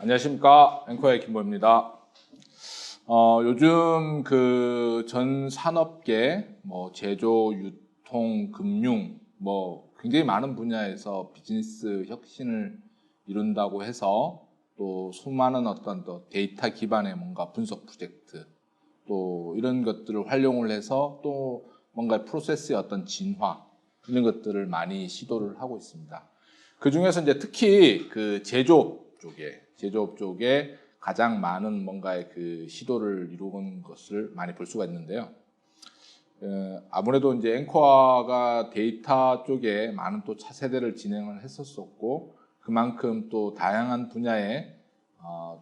안녕하십니까, 앵커의 김보입니다. 요즘 그 전 산업계, 제조, 유통, 금융, 굉장히 많은 분야에서 비즈니스 혁신을 이룬다고 해서 또 수많은 어떤 또 데이터 기반의 뭔가 분석 프로젝트, 또 이런 것들을 활용을 해서 또 뭔가 프로세스의 어떤 진화, 이런 것들을 많이 시도를 하고 있습니다. 그 중에서 이제 특히 그 제조업 쪽에 가장 많은 뭔가의 그 시도를 이루는 것을 많이 볼 수가 있는데요. 아무래도 이제 앵커가 데이터 쪽에 많은 또 차세대를 진행을 했었었고, 그만큼 또 다양한 분야의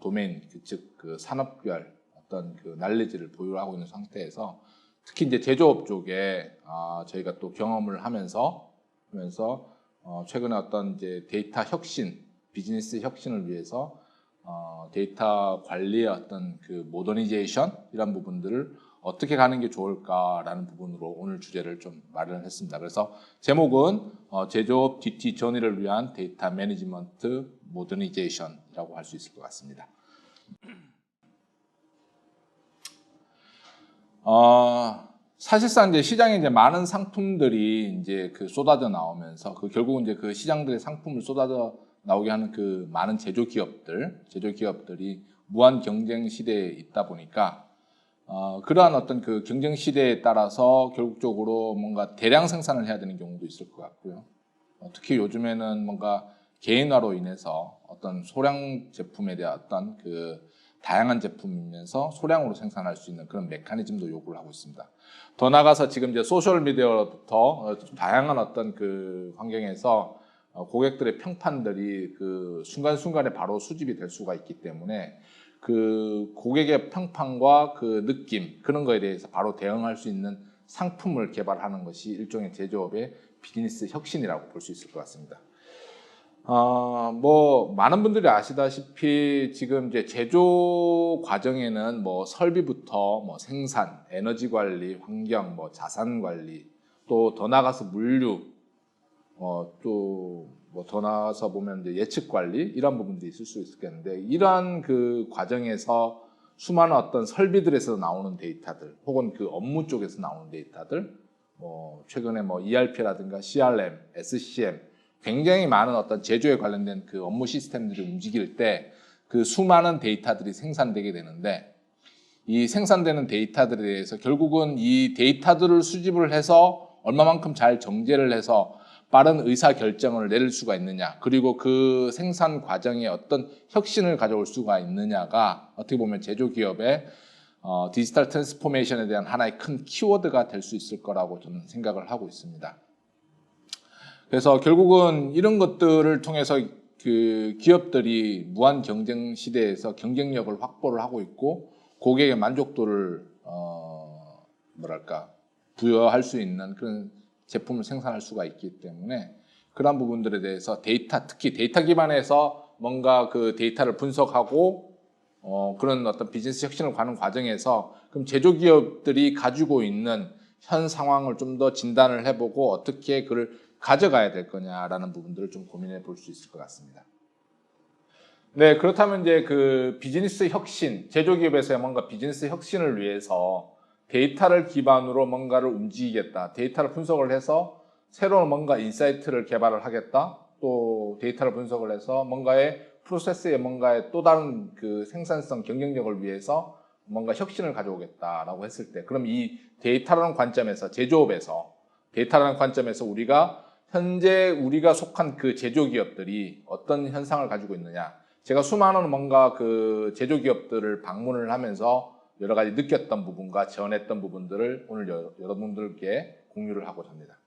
도메인, 즉 그 산업별 어떤 그 날리지를 보유하고 있는 상태에서 특히 이제 제조업 쪽에 저희가 또 경험을 하면서 최근에 어떤 이제 데이터 혁신, 비즈니스 혁신을 위해서 데이터 관리의 어떤 그 모더니제이션 이런 부분들을 어떻게 가는 게 좋을까라는 부분으로 오늘 주제를 좀 마련했습니다. 그래서 제목은 제조업 DT 전이를 위한 데이터 매니지먼트 모더니제이션이라고 할 수 있을 것 같습니다. 사실상 이제 시장에 이제 많은 상품들이 이제 그 쏟아져 나오면서 결국은 이제 그 시장들의 상품을 쏟아져 나오게 하는 그 많은 제조기업들이 무한 경쟁 시대에 있다 보니까 그러한 어떤 그 경쟁 시대에 따라서 결국적으로 뭔가 대량 생산을 해야 되는 경우도 있을 것 같고요. 특히 요즘에는 뭔가 개인화로 인해서 어떤 소량 제품에 대한 어떤 그 다양한 제품이면서 소량으로 생산할 수 있는 그런 메커니즘도 요구를 하고 있습니다. 더 나아가서 지금 이제 소셜 미디어부터 다양한 어떤 그 환경에서 고객들의 평판들이 그 순간순간에 바로 수집이 될 수가 있기 때문에 그 고객의 평판과 그 느낌 그런 거에 대해서 바로 대응할 수 있는 상품을 개발하는 것이 일종의 제조업의 비즈니스 혁신이라고 볼 수 있을 것 같습니다. 많은 분들이 아시다시피 지금 이제 제조 과정에는 설비부터 생산, 에너지 관리, 환경, 자산 관리, 또 더 나아가서 물류, 또 더 나아가서 보면 이제 예측 관리 이런 부분들이 있을 수 있겠는데 이러한 그 과정에서 수많은 어떤 설비들에서 나오는 데이터들 혹은 그 업무 쪽에서 나오는 데이터들 최근에 ERP라든가 CRM, SCM 굉장히 많은 어떤 제조에 관련된 그 업무 시스템들이 움직일 때 그 수많은 데이터들이 생산되게 되는데 이 생산되는 데이터들에 대해서 결국은 이 데이터들을 수집을 해서 얼마만큼 잘 정제를 해서 빠른 의사 결정을 내릴 수가 있느냐 그리고 그 생산 과정에 어떤 혁신을 가져올 수가 있느냐가 어떻게 보면 제조기업의 디지털 트랜스포메이션에 대한 하나의 큰 키워드가 될 수 있을 거라고 저는 생각을 하고 있습니다. 그래서 결국은 이런 것들을 통해서 그 기업들이 무한 경쟁 시대에서 경쟁력을 확보를 하고 있고 고객의 만족도를 부여할 수 있는 그런 제품을 생산할 수가 있기 때문에 그런 부분들에 대해서 특히 데이터 기반에서 뭔가 그 데이터를 분석하고 그런 어떤 비즈니스 혁신을 가는 과정에서 그럼 제조기업들이 가지고 있는 현 상황을 좀 더 진단을 해보고 어떻게 그걸 가져가야 될 거냐라는 부분들을 좀 고민해 볼 수 있을 것 같습니다. 네, 그렇다면 이제 그 비즈니스 혁신, 제조기업에서의 뭔가 비즈니스 혁신을 위해서 데이터를 기반으로 뭔가를 움직이겠다. 데이터를 분석을 해서 새로운 뭔가 인사이트를 개발을 하겠다. 또 데이터를 분석을 해서 뭔가의 프로세스에 뭔가의 또 다른 그 생산성, 경쟁력을 위해서 뭔가 혁신을 가져오겠다라고 했을 때 그럼 이 데이터라는 관점에서 제조업에서 데이터라는 관점에서 현재 우리가 속한 그 제조기업들이 어떤 현상을 가지고 있느냐 제가 수많은 뭔가 그 제조기업들을 방문을 하면서 여러 가지 느꼈던 부분과 전했던 부분들을 오늘 여러분들께 공유를 하고자 합니다.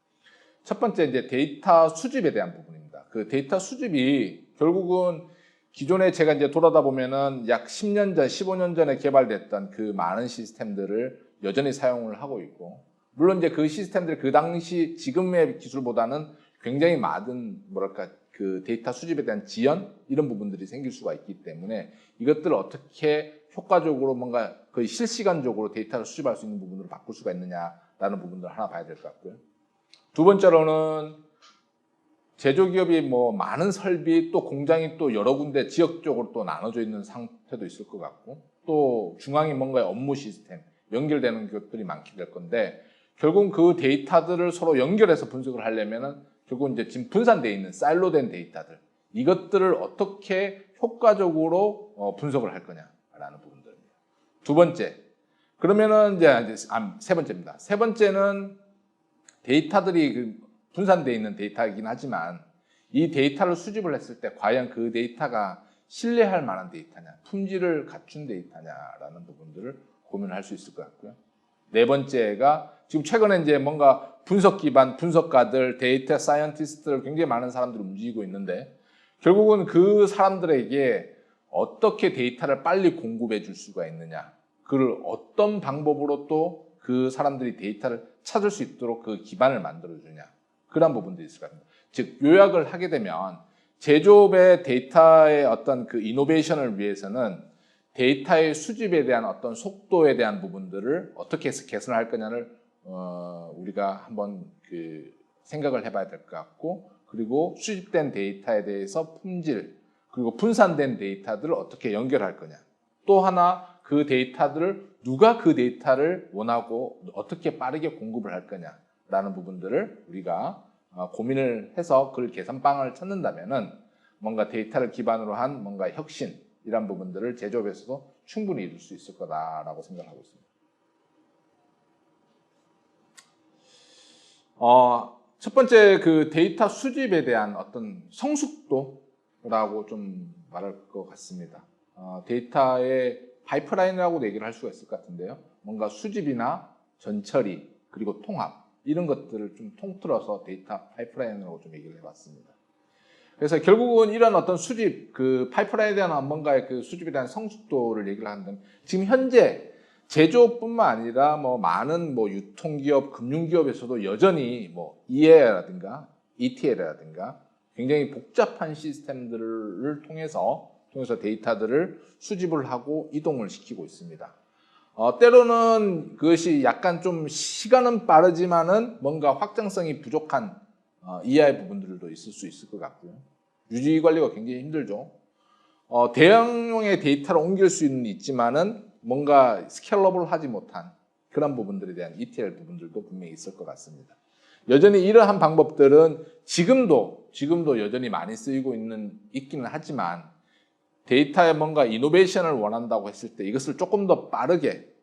첫 번째 이제 데이터 수집에 대한 부분입니다. 그 데이터 수집이 결국은 기존에 제가 이제 돌아다 보면은 약 10년 전, 15년 전에 개발됐던 그 많은 시스템들을 여전히 사용을 하고 있고 물론 이제 그 시스템들 그 당시 지금의 기술보다는 굉장히 많은 그 데이터 수집에 대한 지연 이런 부분들이 생길 수가 있기 때문에 이것들을 어떻게 효과적으로 뭔가 거의 실시간적으로 데이터를 수집할 수 있는 부분으로 바꿀 수가 있느냐라는 부분들을 하나 봐야 될 것 같고요. 두 번째로는 제조기업이 뭐 많은 설비 또 공장이 또 여러 군데 지역적으로 또 나눠져 있는 상태도 있을 것 같고 또 중앙에 뭔가 업무 시스템 연결되는 것들이 많게 될 건데 결국 그 데이터들을 서로 연결해서 분석을 하려면은 결국 이제 지금 분산되어 있는 사일로된 데이터들 이것들을 어떻게 효과적으로 분석을 할 거냐라는 부분들입니다. 두 번째 그러면은 이제 세 번째입니다. 세 번째는 데이터들이 분산되어 있는 데이터이긴 하지만 이 데이터를 수집을 했을 때 과연 그 데이터가 신뢰할 만한 데이터냐, 품질을 갖춘 데이터냐라는 부분들을 고민할 수 있을 것 같고요. 네 번째가 지금 최근에 이제 뭔가 분석 기반 분석가들, 데이터 사이언티스트들 굉장히 많은 사람들이 움직이고 있는데 결국은 그 사람들에게 어떻게 데이터를 빨리 공급해 줄 수가 있느냐, 그걸 어떤 방법으로 또 그 사람들이 데이터를 찾을 수 있도록 그 기반을 만들어 주냐, 그런 부분들이 있을 것 같습니다. 즉 요약을 하게 되면 제조업의 데이터의 어떤 그 이노베이션을 위해서는 데이터의 수집에 대한 어떤 속도에 대한 부분들을 어떻게 해서 개선할 거냐를 우리가 한번 생각을 해봐야 될 것 같고, 그리고 수집된 데이터에 대해서 품질 그리고 분산된 데이터들을 어떻게 연결할 거냐, 또 하나 그 데이터들을 누가 그 데이터를 원하고 어떻게 빠르게 공급을 할 거냐라는 부분들을 우리가 고민을 해서 그 개선방을 찾는다면은 뭔가 데이터를 기반으로 한 뭔가 혁신 이런 부분들을 제조업에서도 충분히 이룰 수 있을 거다라고 생각하고 있습니다. 첫 번째 그 데이터 수집에 대한 어떤 성숙도라고 좀 말할 것 같습니다. 데이터의 파이프라인이라고도 얘기를 할 수가 있을 것 같은데요. 뭔가 수집이나 전처리 그리고 통합 이런 것들을 좀 통틀어서 데이터 파이프라인이라고 좀 얘기를 해봤습니다. 그래서 결국은 이런 어떤 수집, 그 파이프라인에 대한 뭔가의 그 수집에 대한 성숙도를 얘기를 하는데 지금 현재 제조업뿐만 아니라 뭐 많은 뭐 유통기업, 금융기업에서도 여전히 뭐 EA라든가 ETL이라든가 굉장히 복잡한 시스템들을 통해서 데이터들을 수집을 하고 이동을 시키고 있습니다. 때로는 그것이 약간 좀 시간은 빠르지만은 뭔가 확장성이 부족한 이하의 부분들도 있을 수 있을 것 같고요. 유지 관리가 굉장히 힘들죠. 대형용의 데이터를 옮길 수는 있지만은 뭔가 스케일러블하지 못한 그런 부분들에 대한 ETL 부분들도 분명히 있을 것 같습니다. 여전히 이러한 방법들은 지금도 여전히 많이 쓰이고 있기는 하지만 데이터에 뭔가 이노베이션을 원한다고 했을 때 이것을 조금 더 빠르게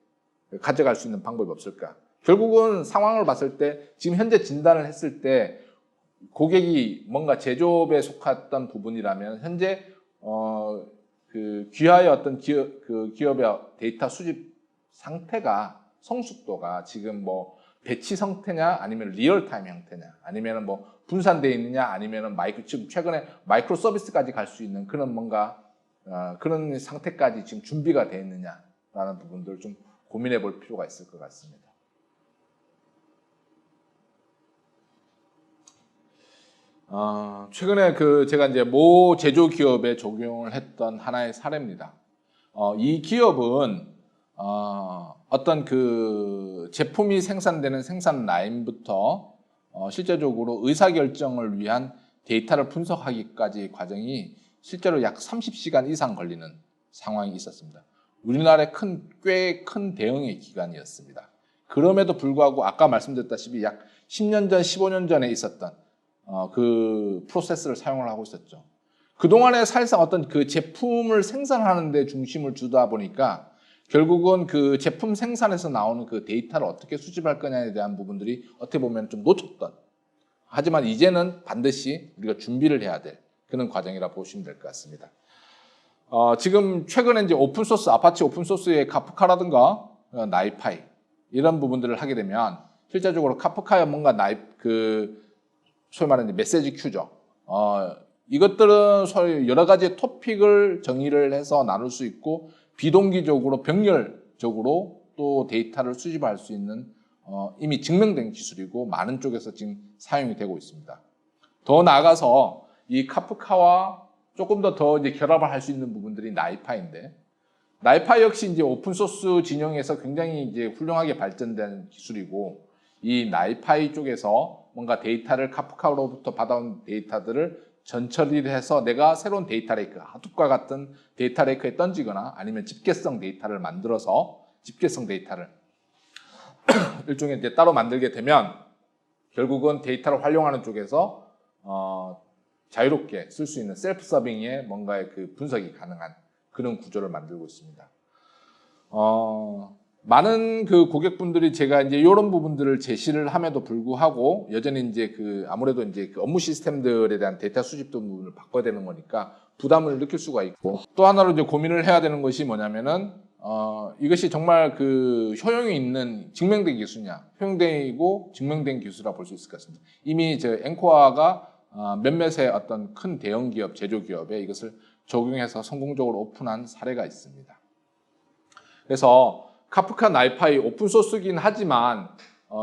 가져갈 수 있는 방법이 없을까? 결국은 상황을 봤을 때 지금 현재 진단을 했을 때 고객이 뭔가 제조업에 속했던 부분이라면 현재 그 귀하의 어떤 기업의 데이터 수집 상태가 성숙도가 지금 뭐 배치 형태냐 아니면 리얼타임 형태냐 아니면 뭐 분산되어 있느냐 아니면 지금 최근에 마이크로 서비스까지 갈 수 있는 그런 뭔가 그런 상태까지 지금 준비가 되어 있느냐라는 부분들을 좀 고민해 볼 필요가 있을 것 같습니다. 최근에 제가 이제 모 제조 기업에 적용을 했던 하나의 사례입니다. 이 기업은 어떤 그 제품이 생산되는 생산 라인부터 실제적으로 의사결정을 위한 데이터를 분석하기까지 과정이 실제로 약 30시간 이상 걸리는 상황이 있었습니다. 우리나라의 꽤 큰 대형의 기관이었습니다. 그럼에도 불구하고 아까 말씀드렸다시피 약 10년 전, 15년 전에 있었던 그 프로세스를 사용을 하고 있었죠. 그동안에 사실상 어떤 그 제품을 생산하는 데 중심을 두다 보니까 결국은 그 제품 생산에서 나오는 그 데이터를 어떻게 수집할 거냐에 대한 부분들이 어떻게 보면 좀 놓쳤던, 하지만 이제는 반드시 우리가 준비를 해야 될 그런 과정이라 보시면 될 것 같습니다. 지금 최근에 이제 오픈소스, 아파치 오픈소스의 카프카라든가 나이파이 이런 부분들을 하게 되면 실제적으로 카프카야 뭔가 소위 말하는 메시지 큐죠. 이것들은 소위 여러 가지 토픽을 정의를 해서 나눌 수 있고 비동기적으로 병렬적으로 또 데이터를 수집할 수 있는 이미 증명된 기술이고 많은 쪽에서 지금 사용이 되고 있습니다. 더 나아가서 이 카프카와 조금 더 이제 결합을 할 수 있는 부분들이 나이파인데, 나이파 역시 이제 오픈소스 진영에서 굉장히 이제 훌륭하게 발전된 기술이고, 이 나이파이 쪽에서 뭔가 데이터를 카프카로부터 받아온 데이터들을 전처리를 해서 내가 새로운 데이터 레이크, 하둡과 같은 데이터 레이크에 던지거나 아니면 집계성 데이터를 만들어서 집계성 데이터를 일종의 이제 따로 만들게 되면 결국은 데이터를 활용하는 쪽에서 자유롭게 쓸 수 있는 셀프 서빙의 뭔가의 그 분석이 가능한 그런 구조를 만들고 있습니다. 많은 그 고객분들이 제가 이제 이런 부분들을 제시를 함에도 불구하고 여전히 이제 아무래도 이제 그 업무 시스템들에 대한 데이터 수집 부분을 바꿔야 되는 거니까 부담을 느낄 수가 있고, 또 하나로 이제 고민을 해야 되는 것이 뭐냐면은 이것이 정말 그 효용이 있는 증명된 기술이냐, 효용되고 증명된 기술이라 볼 수 있을 것 같습니다. 이미 저 엔코아가 몇몇의 어떤 큰 대형 기업, 제조 기업에 이것을 적용해서 성공적으로 오픈한 사례가 있습니다. 그래서 카프카 나이파이 오픈소스긴 하지만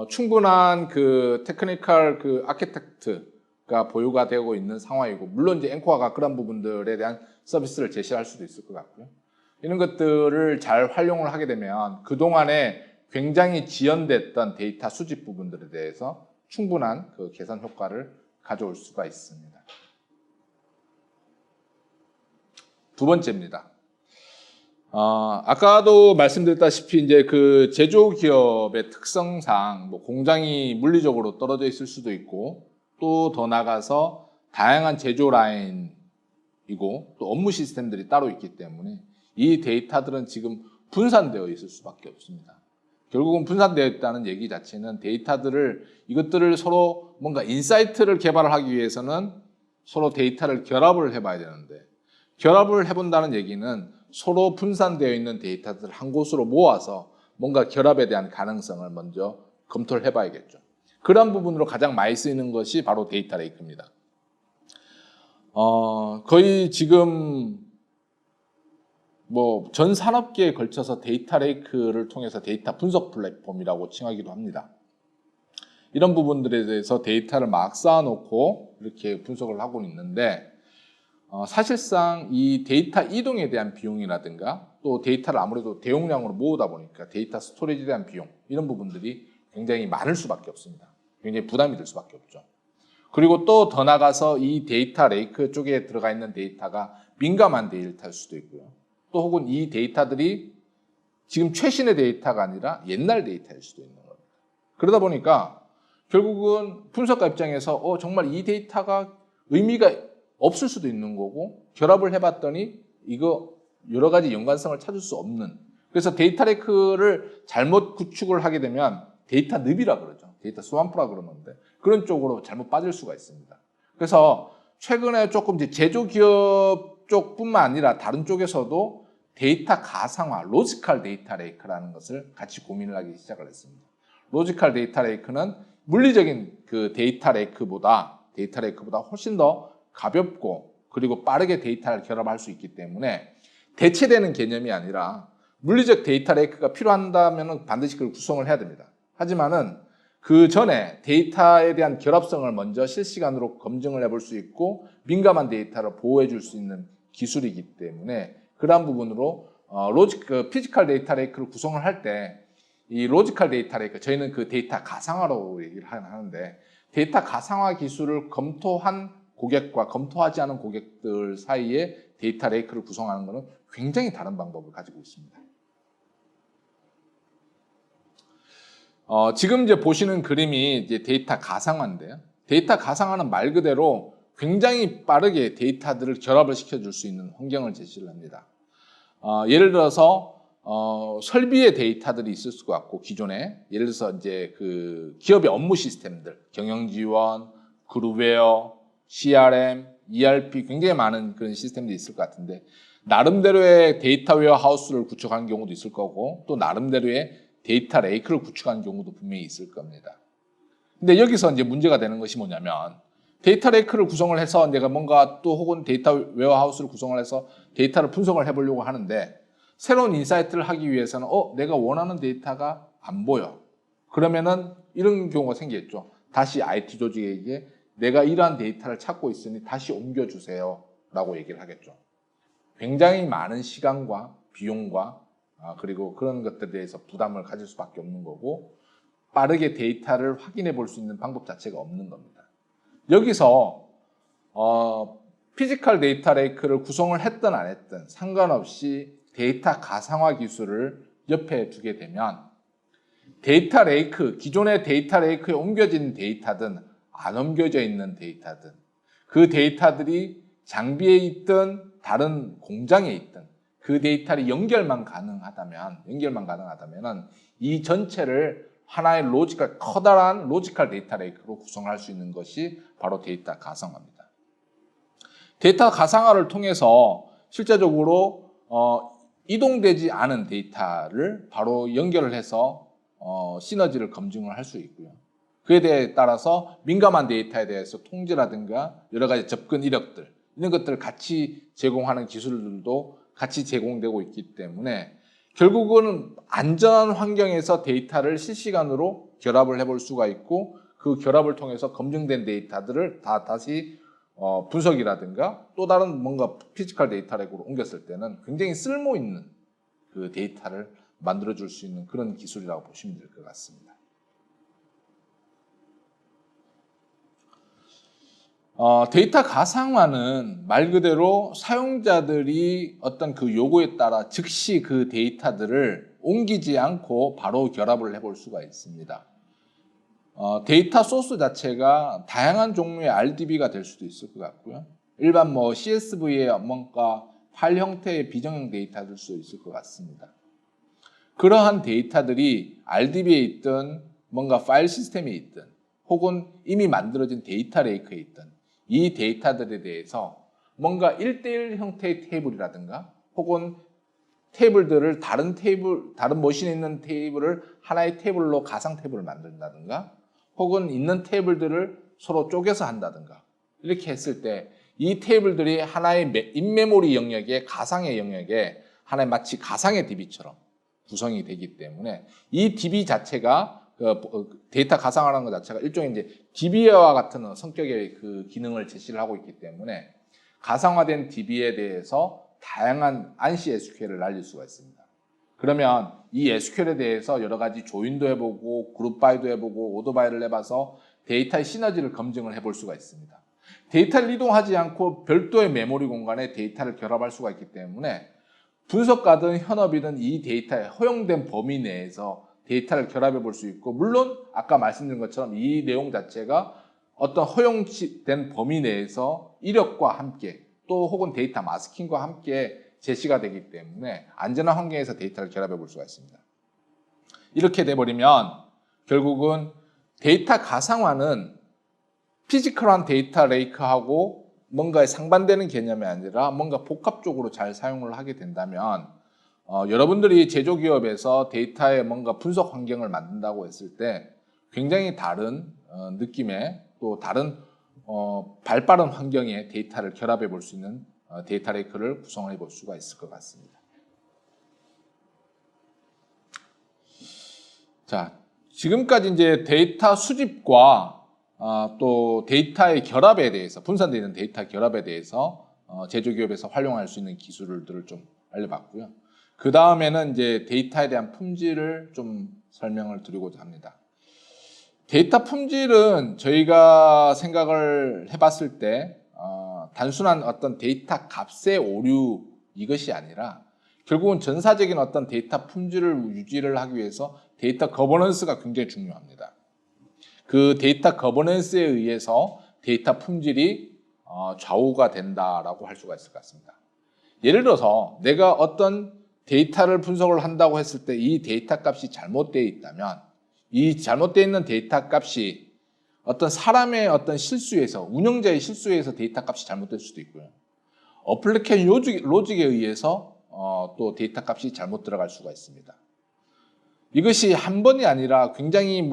충분한 그 테크니컬 그 아키텍트가 보유가 되고 있는 상황이고, 물론 이제 엔코아가 그런 부분들에 대한 서비스를 제시할 수도 있을 것 같고요. 이런 것들을 잘 활용을 하게 되면 그동안에 굉장히 지연됐던 데이터 수집 부분들에 대해서 충분한 그 계산 효과를 가져올 수가 있습니다. 두 번째입니다. 아까도 말씀드렸다시피 이제 그 제조기업의 특성상 뭐 공장이 물리적으로 떨어져 있을 수도 있고, 또 더 나아가서 다양한 제조 라인이고 또 업무 시스템들이 따로 있기 때문에 이 데이터들은 지금 분산되어 있을 수밖에 없습니다. 결국은 분산되어 있다는 얘기 자체는 이것들을 서로 뭔가 인사이트를 개발하기 위해서는 서로 데이터를 결합을 해봐야 되는데, 결합을 해본다는 얘기는 서로 분산되어 있는 데이터들을 한 곳으로 모아서 뭔가 결합에 대한 가능성을 먼저 검토를 해봐야겠죠. 그런 부분으로 가장 많이 쓰이는 것이 바로 데이터 레이크입니다. 거의 지금 뭐 전 산업계에 걸쳐서 데이터 레이크를 통해서 데이터 분석 플랫폼이라고 칭하기도 합니다. 이런 부분들에 대해서 데이터를 막 쌓아놓고 이렇게 분석을 하고 있는데, 사실상 이 데이터 이동에 대한 비용이라든가 또 데이터를 아무래도 대용량으로 모으다 보니까 데이터 스토리지에 대한 비용, 이런 부분들이 굉장히 많을 수밖에 없습니다. 굉장히 부담이 될 수밖에 없죠. 그리고 또 더 나가서 이 데이터 레이크 쪽에 들어가 있는 데이터가 민감한 데이터일 수도 있고요. 또 혹은 이 데이터들이 지금 최신의 데이터가 아니라 옛날 데이터일 수도 있는 겁니다. 그러다 보니까 결국은 분석가 입장에서 정말 이 데이터가 의미가 없을 수도 있는 거고, 결합을 해봤더니 이거 여러 가지 연관성을 찾을 수 없는, 그래서 데이터 레이크를 잘못 구축을 하게 되면 데이터 늪이라 그러죠. 데이터 스왑프라 그러는데 그런 쪽으로 잘못 빠질 수가 있습니다. 그래서 최근에 조금 이제 제조기업 쪽뿐만 아니라 다른 쪽에서도 데이터 가상화, 로지컬 데이터 레이크라는 것을 같이 고민을 하기 시작을 했습니다. 로지컬 데이터 레이크는 물리적인 그 데이터 레이크보다 훨씬 더 가볍고 그리고 빠르게 데이터를 결합할 수 있기 때문에 대체되는 개념이 아니라, 물리적 데이터 레이크가 필요한다면 반드시 그걸 구성을 해야 됩니다. 하지만은 그 전에 데이터에 대한 결합성을 먼저 실시간으로 검증을 해볼 수 있고 민감한 데이터를 보호해 줄 수 있는 기술이기 때문에, 그러한 부분으로 피지컬 데이터 레이크를 구성을 할 때 이 로지컬 데이터 레이크, 저희는 그 데이터 가상화로 얘기를 하는데, 데이터 가상화 기술을 검토한 고객과 검토하지 않은 고객들 사이에 데이터 레이크를 구성하는 것은 굉장히 다른 방법을 가지고 있습니다. 지금 이제 보시는 그림이 이제 데이터 가상화인데요. 데이터 가상화는 말 그대로 굉장히 빠르게 데이터들을 결합을 시켜줄 수 있는 환경을 제시를 합니다. 예를 들어서 설비의 데이터들이 있을 것 같고, 기존에 예를 들어서 이제 그 기업의 업무 시스템들, 경영 지원, 그룹웨어, CRM, ERP, 굉장히 많은 그런 시스템들이 있을 것 같은데, 나름대로의 데이터 웨어하우스를 구축하는 경우도 있을 거고, 또 나름대로의 데이터 레이크를 구축하는 경우도 분명히 있을 겁니다. 근데 여기서 이제 문제가 되는 것이 뭐냐면, 데이터 레이크를 구성을 해서 내가 뭔가 또 혹은 데이터 웨어하우스를 구성을 해서 데이터를 분석을 해보려고 하는데, 새로운 인사이트를 하기 위해서는 내가 원하는 데이터가 안 보여. 그러면은 이런 경우가 생기겠죠. 다시 IT 조직에게 내가 이러한 데이터를 찾고 있으니 다시 옮겨주세요 라고 얘기를 하겠죠. 굉장히 많은 시간과 비용과 그리고 그런 것들에 대해서 부담을 가질 수밖에 없는 거고, 빠르게 데이터를 확인해 볼 수 있는 방법 자체가 없는 겁니다. 여기서 피지컬 데이터 레이크를 구성을 했든 안 했든 상관없이 데이터 가상화 기술을 옆에 두게 되면 데이터 레이크, 기존의 데이터 레이크에 옮겨진 데이터든 안 옮겨져 있는 데이터든 그 데이터들이 장비에 있든 다른 공장에 있든 그 데이터를 연결만 가능하다면 이 전체를 하나의 커다란 로지컬 데이터 레이크로 구성할 수 있는 것이 바로 데이터 가상화입니다. 데이터 가상화를 통해서 실제적으로 이동되지 않은 데이터를 바로 연결을 해서 시너지를 검증을 할 수 있고요. 그에 대해 따라서 민감한 데이터에 대해서 통제라든가 여러 가지 접근 이력들 이런 것들을 같이 제공하는 기술들도 같이 제공되고 있기 때문에 결국은 안전한 환경에서 데이터를 실시간으로 결합을 해볼 수가 있고 그 결합을 통해서 검증된 데이터들을 다시 분석이라든가 또 다른 뭔가 피지컬 데이터로 옮겼을 때는 굉장히 쓸모 있는 그 데이터를 만들어줄 수 있는 그런 기술이라고 보시면 될 것 같습니다. 데이터 가상화는 말 그대로 사용자들이 어떤 그 요구에 따라 즉시 그 데이터들을 옮기지 않고 바로 결합을 해볼 수가 있습니다. 데이터 소스 자체가 다양한 종류의 RDB가 될 수도 있을 것 같고요. 일반 CSV의 뭔가 파일 형태의 비정형 데이터일 수도 있을 것 같습니다. 그러한 데이터들이 RDB에 있든 뭔가 파일 시스템에 있든 혹은 이미 만들어진 데이터 레이크에 있든 이 데이터들에 대해서 뭔가 1:1 형태의 테이블이라든가 혹은 테이블들을 다른 머신에 있는 테이블을 하나의 테이블로 가상 테이블을 만든다든가 혹은 있는 테이블들을 서로 쪼개서 한다든가 이렇게 했을 때 이 테이블들이 하나의 인메모리 영역의 가상의 영역에 하나의 마치 가상의 DB처럼 구성이 되기 때문에 이 DB 자체가 데이터 가상화라는 것 자체가 일종의 이제 DB와 같은 성격의 그 기능을 제시를 하고 있기 때문에 가상화된 DB에 대해서 다양한 ANSI SQL을 날릴 수가 있습니다. 그러면 이 SQL에 대해서 여러 가지 조인도 해보고 그룹 바이도 해보고 오더 바이를 해봐서 데이터의 시너지를 검증을 해볼 수가 있습니다. 데이터를 이동하지 않고 별도의 메모리 공간에 데이터를 결합할 수가 있기 때문에 분석가든 현업이든 이 데이터의 허용된 범위 내에서 데이터를 결합해 볼 수 있고 물론 아까 말씀드린 것처럼 이 내용 자체가 어떤 허용된 범위 내에서 이력과 함께 또 혹은 데이터 마스킹과 함께 제시가 되기 때문에 안전한 환경에서 데이터를 결합해 볼 수가 있습니다. 이렇게 돼버리면 결국은 데이터 가상화는 피지컬한 데이터 레이크하고 뭔가 상반되는 개념이 아니라 뭔가 복합적으로 잘 사용을 하게 된다면 여러분들이 제조기업에서 데이터의 뭔가 분석 환경을 만든다고 했을 때 굉장히 다른 느낌의 또 다른 발빠른 환경의 데이터를 결합해 볼 수 있는 데이터 레이크를 구성해 볼 수가 있을 것 같습니다. 자, 지금까지 이제 데이터 수집과 또 데이터의 결합에 대해서 분산되는 데이터 결합에 대해서 제조기업에서 활용할 수 있는 기술들을 좀 알려봤고요. 그 다음에는 이제 데이터에 대한 품질을 좀 설명을 드리고자 합니다. 데이터 품질은 저희가 생각을 해봤을 때 단순한 어떤 데이터 값의 오류 이것이 아니라 결국은 전사적인 어떤 데이터 품질을 유지를 하기 위해서 데이터 거버넌스가 굉장히 중요합니다. 그 데이터 거버넌스에 의해서 데이터 품질이 좌우가 된다라고 할 수가 있을 것 같습니다. 예를 들어서 내가 어떤 데이터를 분석을 한다고 했을 때 이 데이터 값이 잘못되어 있다면 이 잘못되어 있는 데이터 값이 어떤 사람의 어떤 실수에서 운영자의 실수에서 데이터 값이 잘못될 수도 있고요. 어플리케이션 로직에 의해서 또 데이터 값이 잘못 들어갈 수가 있습니다. 이것이 한 번이 아니라 굉장히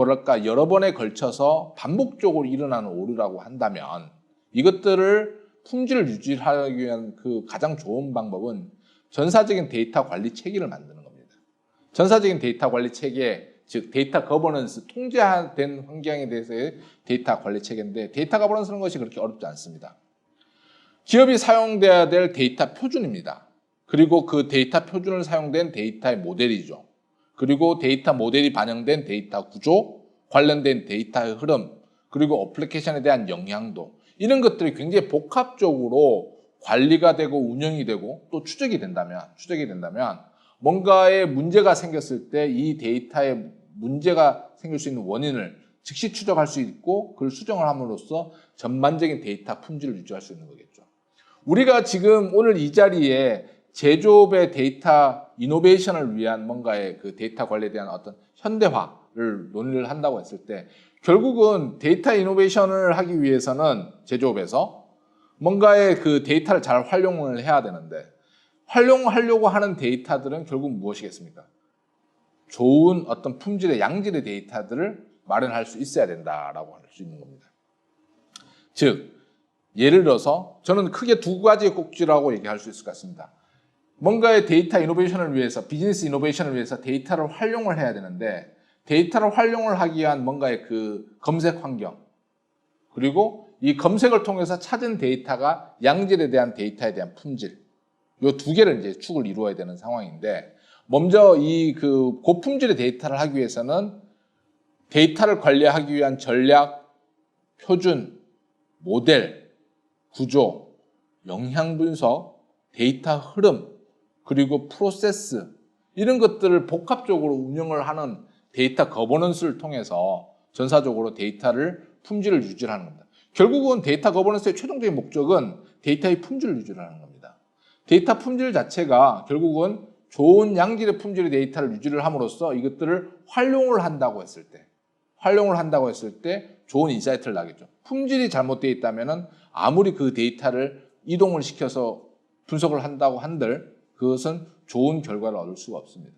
여러 번에 걸쳐서 반복적으로 일어나는 오류라고 한다면 이것들을 품질을 유지하기 위한 그 가장 좋은 방법은 전사적인 데이터 관리 체계를 만드는 겁니다. 전사적인 데이터 관리 체계, 즉 데이터 거버넌스, 통제된 환경에 대해서의 데이터 관리 체계인데 데이터 거버넌스라는 것이 그렇게 어렵지 않습니다. 기업이 사용돼야 될 데이터 표준입니다. 그리고 그 데이터 표준을 사용된 데이터의 모델이죠. 그리고 데이터 모델이 반영된 데이터 구조, 관련된 데이터의 흐름, 그리고 어플리케이션에 대한 영향도, 이런 것들이 굉장히 복합적으로 관리가 되고 운영이 되고 또 추적이 된다면 뭔가에 문제가 생겼을 때 이 데이터에 문제가 생길 수 있는 원인을 즉시 추적할 수 있고 그걸 수정을 함으로써 전반적인 데이터 품질을 유지할 수 있는 거겠죠. 우리가 지금 오늘 이 자리에 제조업의 데이터 이노베이션을 위한 뭔가의 그 데이터 관리에 대한 어떤 현대화를 논의를 한다고 했을 때 결국은 데이터 이노베이션을 하기 위해서는 제조업에서 뭔가의 그 데이터를 잘 활용을 해야 되는데 활용하려고 하는 데이터들은 결국 무엇이겠습니까? 좋은 어떤 품질의 양질의 데이터들을 마련할 수 있어야 된다라고 할 수 있는 겁니다. 즉 예를 들어서 저는 크게 두 가지의 꼭지라고 얘기할 수 있을 것 같습니다. 뭔가의 데이터 이노베이션을 위해서 비즈니스 이노베이션을 위해서 데이터를 활용을 해야 되는데 데이터를 활용을 하기 위한 뭔가의 그 검색 환경 그리고 이 검색을 통해서 찾은 데이터가 양질에 대한 데이터에 대한 품질 이 두 개를 이제 축을 이루어야 되는 상황인데 먼저 이 그 고품질의 데이터를 하기 위해서는 데이터를 관리하기 위한 전략, 표준, 모델, 구조, 영향 분석, 데이터 흐름, 그리고 프로세스 이런 것들을 복합적으로 운영을 하는 데이터 거버넌스를 통해서 전사적으로 데이터를 품질을 유지하는 겁니다. 결국은 데이터 거버넌스의 최종적인 목적은 데이터의 품질을 유지하는 겁니다. 데이터 품질 자체가 결국은 좋은 양질의 품질의 데이터를 유지를 함으로써 이것들을 활용을 한다고 했을 때 좋은 인사이트를 나겠죠. 품질이 잘못되어 있다면 아무리 그 데이터를 이동을 시켜서 분석을 한다고 한들 그것은 좋은 결과를 얻을 수가 없습니다.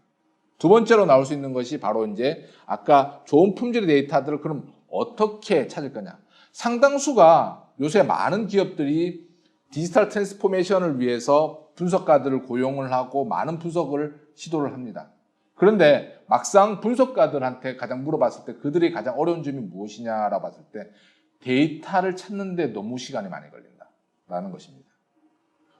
두 번째로 나올 수 있는 것이 바로 이제 아까 좋은 품질의 데이터들을 그럼 어떻게 찾을 거냐. 상당수가 요새 많은 기업들이 디지털 트랜스포메이션을 위해서 분석가들을 고용을 하고 많은 분석을 시도를 합니다. 그런데 막상 분석가들한테 가장 물어봤을 때 그들이 가장 어려운 점이 무엇이냐라고 봤을 때 데이터를 찾는데 너무 시간이 많이 걸린다라는 것입니다.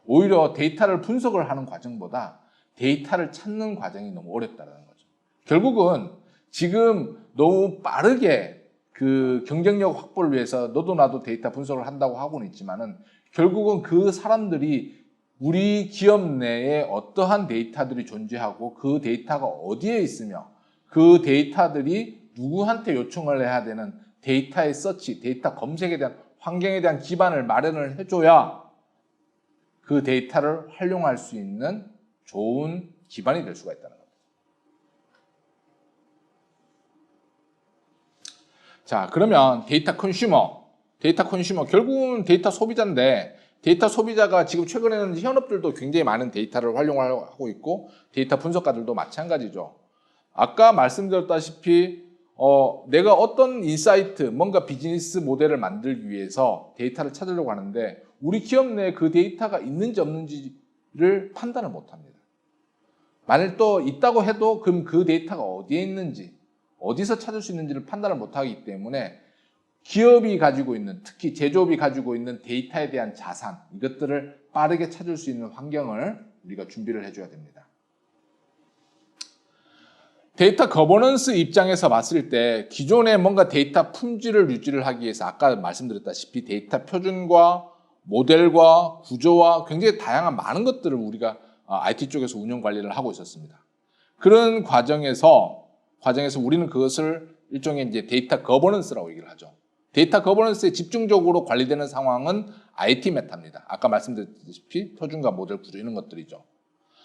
오히려 데이터를 분석을 하는 과정보다 데이터를 찾는 과정이 너무 어렵다는 거죠. 결국은 지금 너무 빠르게 그 경쟁력 확보를 위해서 너도 나도 데이터 분석을 한다고 하고는 있지만은 결국은 그 사람들이 우리 기업 내에 어떠한 데이터들이 존재하고 그 데이터가 어디에 있으며 그 데이터들이 누구한테 요청을 해야 되는 데이터의 서치, 데이터 검색에 대한 환경에 대한 기반을 마련을 해줘야 그 데이터를 활용할 수 있는 좋은 기반이 될 수가 있다는 겁니다. 자, 그러면 데이터 컨슈머 결국은 데이터 소비자인데 데이터 소비자가 지금 최근에는 현업들도 굉장히 많은 데이터를 활용하고 있고 데이터 분석가들도 마찬가지죠. 아까 말씀드렸다시피 내가 어떤 인사이트, 뭔가 비즈니스 모델을 만들기 위해서 데이터를 찾으려고 하는데 우리 기업 내에 그 데이터가 있는지 없는지를 판단을 못합니다. 만일 또 있다고 해도 그럼 그 데이터가 어디에 있는지, 어디서 찾을 수 있는지를 판단을 못하기 때문에 기업이 가지고 있는, 특히 제조업이 가지고 있는 데이터에 대한 자산, 이것들을 빠르게 찾을 수 있는 환경을 우리가 준비를 해줘야 됩니다. 데이터 거버넌스 입장에서 봤을 때 기존에 뭔가 데이터 품질을 유지를 하기 위해서 아까 말씀드렸다시피 데이터 표준과 모델과 구조와 굉장히 다양한 많은 것들을 우리가 IT 쪽에서 운영 관리를 하고 있었습니다. 그런 과정에서 우리는 그것을 일종의 이제 데이터 거버넌스라고 얘기를 하죠. 데이터 거버넌스에 집중적으로 관리되는 상황은 IT 메타입니다. 아까 말씀드렸다시피 표준과 모델, 구조 이런 것들이죠.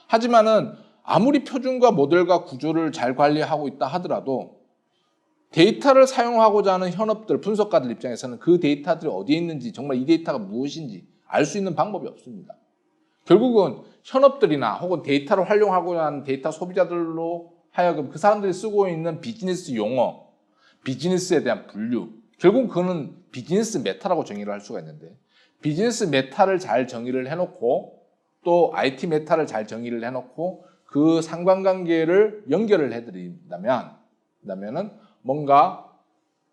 하지만은 아무리 표준과 모델과 구조를 잘 관리하고 있다 하더라도 데이터를 사용하고자 하는 현업들, 분석가들 입장에서는 그 데이터들이 어디에 있는지 정말 이 데이터가 무엇인지 알 수 있는 방법이 없습니다. 결국은 현업들이나 혹은 데이터를 활용하고자 하는 데이터 소비자들로 하여금 그 사람들이 쓰고 있는 비즈니스 용어, 비즈니스에 대한 분류, 결국 그거는 비즈니스 메타라고 정의를 할 수가 있는데 비즈니스 메타를 잘 정의를 해놓고 또 IT 메타를 잘 정의를 해놓고 그 상관관계를 연결을 해드린다면은 뭔가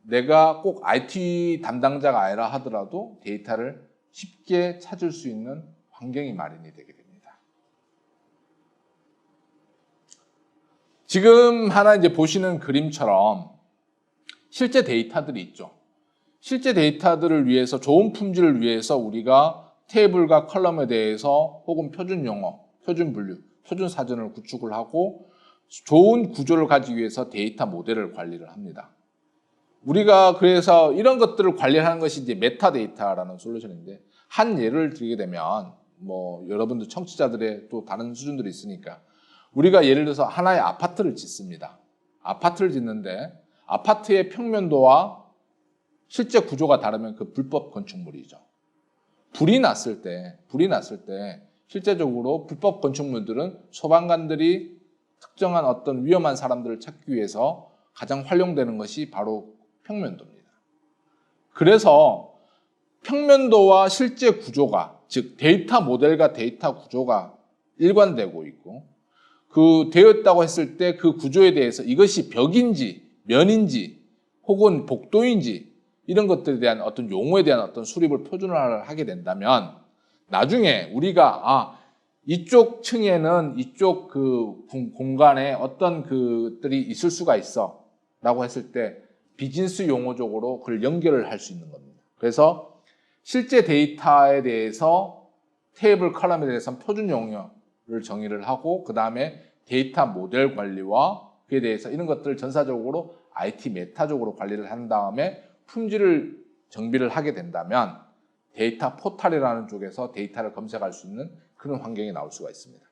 내가 꼭 IT 담당자가 아니라 하더라도 데이터를 쉽게 찾을 수 있는 환경이 마련이 되게 됩니다. 지금 하나 이제 보시는 그림처럼 실제 데이터들이 있죠. 실제 데이터들을 위해서 좋은 품질을 위해서 우리가 테이블과 컬럼에 대해서 혹은 표준 용어, 표준 분류, 표준 사전을 구축을 하고 좋은 구조를 가지기 위해서 데이터 모델을 관리를 합니다. 우리가 그래서 이런 것들을 관리하는 것이 이제 메타데이터라는 솔루션인데 한 예를 들게 되면 뭐 여러분들 청취자들의 또 다른 수준들이 있으니까 우리가 예를 들어서 하나의 아파트를 짓습니다. 아파트를 짓는데 아파트의 평면도와 실제 구조가 다르면 그 불법 건축물이죠. 불이 났을 때 실제적으로 불법 건축물들은 소방관들이 특정한 어떤 위험한 사람들을 찾기 위해서 가장 활용되는 것이 바로 평면도입니다. 그래서 평면도와 실제 구조가, 즉 데이터 모델과 데이터 구조가 일관되고 있고 그 되었다고 했을 때 그 구조에 대해서 이것이 벽인지 면인지 혹은 복도인지 이런 것들에 대한 어떤 용어에 대한 어떤 수립을 표준화를 하게 된다면 나중에 우리가 이쪽 층에는 이쪽 그 공간에 어떤 그들이 있을 수가 있어 라고 했을 때 비즈니스 용어적으로 그걸 연결을 할 수 있는 겁니다. 그래서 실제 데이터에 대해서 테이블 컬럼에 대해서는 표준 용어를 정의를 하고 그 다음에 데이터 모델 관리와 그에 대해서 이런 것들을 전사적으로 IT 메타적으로 관리를 한 다음에 품질을 정비를 하게 된다면 데이터 포탈이라는 쪽에서 데이터를 검색할 수 있는 그런 환경이 나올 수가 있습니다.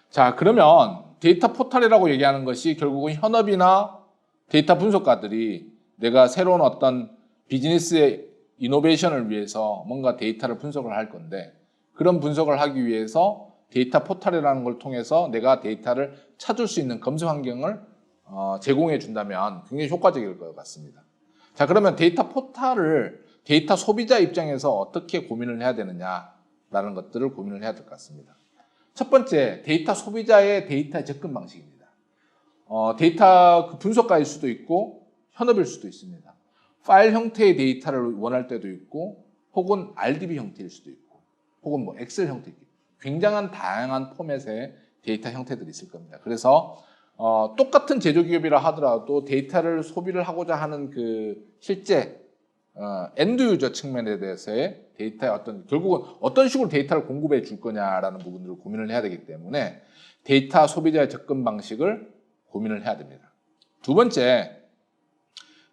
자, 그러면 데이터 포탈이라고 얘기하는 것이 결국은 현업이나 데이터 분석가들이 내가 새로운 어떤 비즈니스의 이노베이션을 위해서 뭔가 데이터를 분석을 할 건데 그런 분석을 하기 위해서 데이터 포탈이라는 걸 통해서 내가 데이터를 찾을 수 있는 검색 환경을 제공해 준다면 굉장히 효과적일 것 같습니다. 자, 그러면 데이터 포탈을 데이터 소비자 입장에서 어떻게 고민을 해야 되느냐라는 것들을 고민을 해야 될 것 같습니다. 첫 번째, 데이터 소비자의 데이터 접근 방식입니다. 데이터 분석가일 수도 있고 현업일 수도 있습니다. 파일 형태의 데이터를 원할 때도 있고 혹은 RDB 형태일 수도 있고 혹은 뭐 엑셀 형태, 굉장한 다양한 포맷의 데이터 형태들이 있을 겁니다. 그래서 똑같은 제조기업이라 하더라도 데이터를 소비를 하고자 하는 그 실제 엔드 유저 측면에 대해서의 데이터의 결국은 어떤 식으로 데이터를 공급해 줄 거냐라는 부분들을 고민을 해야 되기 때문에 데이터 소비자의 접근 방식을 고민을 해야 됩니다. 두 번째,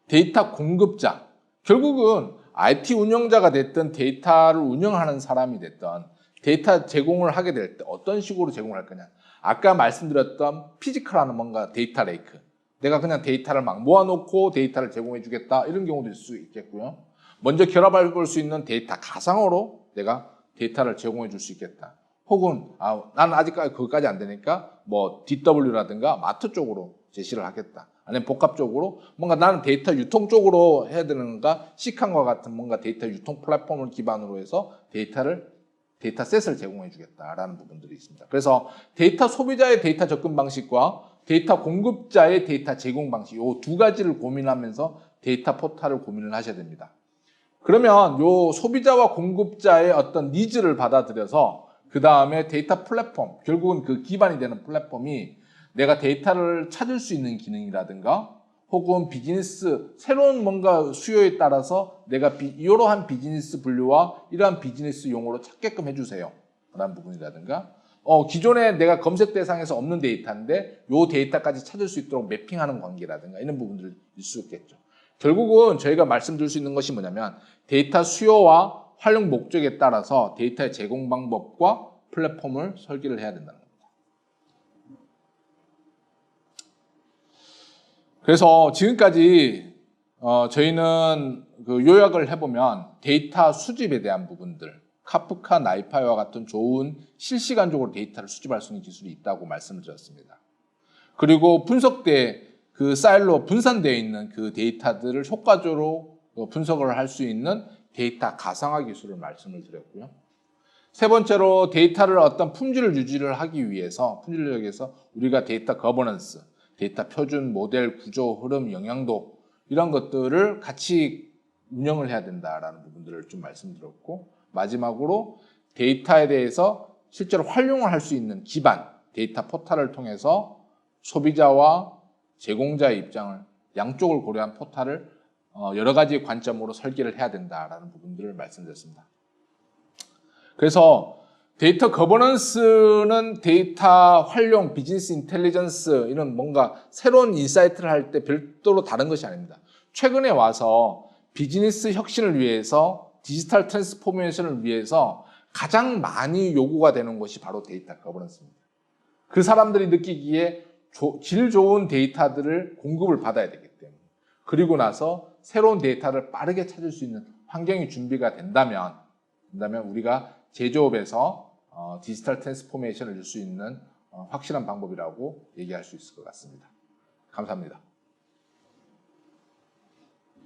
데이터 공급자. 결국은 IT 운영자가 됐든 데이터를 운영하는 사람이 됐든 데이터 제공을 하게 될 때 어떤 식으로 제공을 할 거냐. 아까 말씀드렸던 피지컬한 뭔가 데이터 레이크. 내가 그냥 데이터를 막 모아놓고 데이터를 제공해 주겠다. 이런 경우도 있을 수 있겠고요. 먼저 결합해 볼 수 있는 데이터 가상으로 내가 데이터를 제공해 줄 수 있겠다. 혹은 나는 아직까지 그것까지 안 되니까 뭐 DW라든가 마트 쪽으로 제시를 하겠다. 아니면 복합적으로 뭔가 나는 데이터 유통 쪽으로 해야 되는가 시칸과 같은 뭔가 데이터 유통 플랫폼을 기반으로 해서 데이터셋을 제공해 주겠다라는 부분들이 있습니다. 그래서 데이터 소비자의 데이터 접근 방식과 데이터 공급자의 데이터 제공 방식 이 두 가지를 고민하면서 데이터 포탈을 고민을 하셔야 됩니다. 그러면 요 소비자와 공급자의 어떤 니즈를 받아들여서 그 다음에 데이터 플랫폼, 결국은 그 기반이 되는 플랫폼이 내가 데이터를 찾을 수 있는 기능이라든가 혹은 비즈니스, 새로운 뭔가 수요에 따라서 내가 이러한 비즈니스 분류와 이러한 비즈니스 용어로 찾게끔 해주세요 라는 부분이라든가 기존에 내가 검색 대상에서 없는 데이터인데 이 데이터까지 찾을 수 있도록 매핑하는 관계라든가 이런 부분들일 수 있겠죠. 결국은 저희가 말씀드릴 수 있는 것이 뭐냐면 데이터 수요와 활용 목적에 따라서 데이터의 제공 방법과 플랫폼을 설계를 해야 된다는 겁니다. 그래서 지금까지 저희는 그 요약을 해보면 데이터 수집에 대한 부분들, 카프카, 나이파이와 같은 좋은 실시간적으로 데이터를 수집할 수 있는 기술이 있다고 말씀을 드렸습니다. 그리고 분석대 그 사일로 분산되어 있는 그 데이터들을 효과적으로 분석을 할 수 있는 데이터 가상화 기술을 말씀을 드렸고요. 세 번째로 데이터를 어떤 품질을 유지를 하기 위해서 우리가 데이터 거버넌스, 데이터 표준, 모델, 구조, 흐름, 영향도 이런 것들을 같이 운영을 해야 된다라는 부분들을 좀 말씀드렸고 마지막으로 데이터에 대해서 실제로 활용을 할 수 있는 기반, 데이터 포탈을 통해서 소비자와 제공자의 입장을 양쪽을 고려한 포탈을 여러 가지 관점으로 설계를 해야 된다라는 부분들을 말씀드렸습니다. 그래서 데이터 거버넌스는 데이터 활용, 비즈니스 인텔리전스 이런 뭔가 새로운 인사이트를 할 때 별도로 다른 것이 아닙니다. 최근에 와서 비즈니스 혁신을 위해서 디지털 트랜스포메이션을 위해서 가장 많이 요구가 되는 것이 바로 데이터 거버넌스입니다. 그 사람들이 느끼기에 질 좋은 데이터들을 공급을 받아야 되기 때문에 그리고 나서 새로운 데이터를 빠르게 찾을 수 있는 환경이 준비가 된다면 우리가 제조업에서 디지털 트랜스포메이션을 줄 수 있는 확실한 방법이라고 얘기할 수 있을 것 같습니다. 감사합니다.